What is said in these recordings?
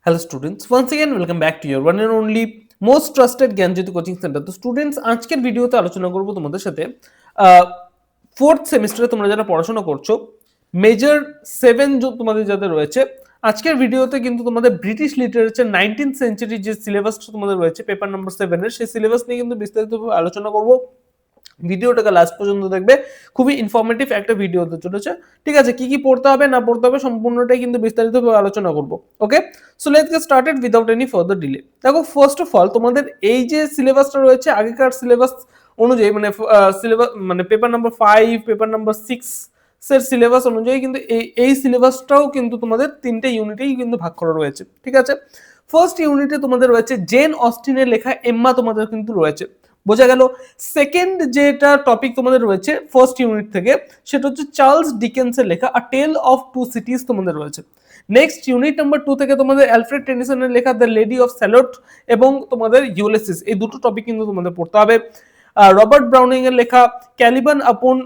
Hello students, once again welcome back to your one and only most trusted Gyanjyoti coaching centre. তো students, আজকের ভিডিওতে আলোচনা করব তোমাদের সাথে ফোর্থ সেমিস্টারে তোমরা যারা পড়াশোনা করছো, মেজর 7 তোমাদের যাদের রয়েছে, আজকের ভিডিওতে কিন্তু তোমাদের ব্রিটিশ লিটারেচার 19th সেঞ্চুরি যে সিলেবাসটা তোমাদের রয়েছে পেপার নাম্বার 7 এর, সেই সিলেবাস নিয়ে কিন্তু বিস্তারিতভাবে আলোচনা করব। ভিডিওটাকে লাস্ট পর্যন্ত দেখবে, খুবই ইনফরমেটিভ একটা ভিডিও হতে চলেছে। ঠিক আছে, কি কি পড়তে হবে না পড়তে হবে সম্পূর্ণটাই কিন্তু বিস্তারিতভাবে আলোচনা করব। Okay, so let's get started without any further delay. দেখো, ফার্স্ট অফ অল তোমাদের এই যে সিলেবাসটা রয়েছে আগেকার সিলেবাস অনুযায়ী, মানে সিলেবাস মানে পেপার নাম্বার 5, পেপার নাম্বার 6 এর সিলেবাস অনুযায়ী কিন্তু এই সিলেবাসটাও কিন্তু তোমাদের তিনটে ইউনিটেই কিন্তু ভাগ করা রয়েছে। ঠিক আছে, ফার্স্ট ইউনিটে তোমাদের রয়েছে জেন অস্টিনের লেখা এম্মা তোমাদের কিন্তু রয়েছে, বোঝা গেল। সেকেন্ড যেটা টপিক তোমাদের রয়েছে ফার্স্ট ইউনিট থেকে, সেটা হচ্ছে চার্লস ডিকেন্সের লেখা আ টেল অফ টু সিটিজ তোমাদের রয়েছে। নেক্সট ইউনিট নাম্বার 2 থেকে তোমাদের অ্যালফ্রেড টেনিসনের লেখা দ্য লেডি অফ স্যালট এবং তোমাদের ইউলিসিস, এই দুটো টপিক কিন্তু তোমাদের পড়তে হবে। রবার্ট ব্রাউনিং এর লেখা ক্যালিবান আপন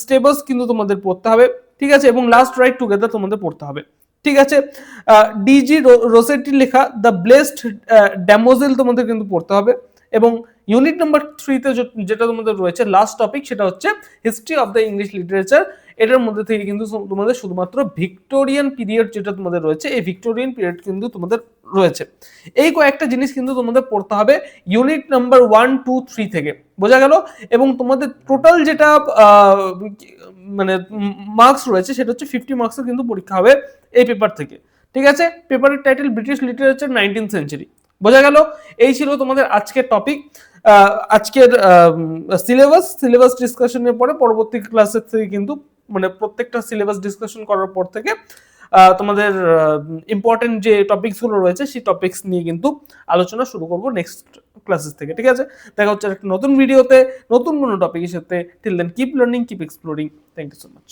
স্টেবস কিন্তু তোমাদের পড়তে হবে। ঠিক আছে, এবং লাস্ট রাইড টুগেদার তোমাদের পড়তে হবে। ঠিক আছে, ডিজি রোসেটির লেখা দ্য ব্লেসড ড্যামোজেল তোমাদের কিন্তু পড়তে হবে। এবং ইউনিট নাম্বার 3 তে যেটা তোমাদের রয়েছে লাস্ট টপিক, সেটা হচ্ছে history of the English literature. এটার মধ্যে থেকে কিন্তু তোমাদের শুধুমাত্র ভিক্টোরিয়ান পিরিয়ড যেটা তোমাদের রয়েছে, এই ভিক্টোরিয়ান পিরিয়ড কিন্তু তোমাদের রয়েছে। এই কয়েকটা জিনিস কিন্তু তোমাদের পড়তে হবে ইউনিট নাম্বার 1, 2, 3 থেকে, বোঝা গেল। এবং তোমাদের টোটাল যেটা মানে মার্কস রয়েছে সেটা হচ্ছে 50 মার্কসের কিন্তু পরীক্ষা হবে এই পেপার থেকে। ঠিক আছে, পেপারের title British literature 19th century, বোঝা গেল। এই ছিল তোমাদের আজকের টপিক, আজকের সিলেবাস ডিসকাশনের পরে পরবর্তী ক্লাসের থেকে কিন্তু মানে প্রত্যেকটা সিলেবাস ডিসকাশন করার পর থেকে তোমাদের ইম্পর্টেন্ট যে টপিকস গুলো রয়েছে সেই টপিকস নিয়ে কিন্তু আলোচনা শুরু করব নেক্সট ক্লাসেস থেকে। ঠিক আছে, দেখা হচ্ছে একটা নতুন ভিডিওতে নতুন কোনো টপিকের সাথে। Till then keep learning, keep exploring. Thank you so much.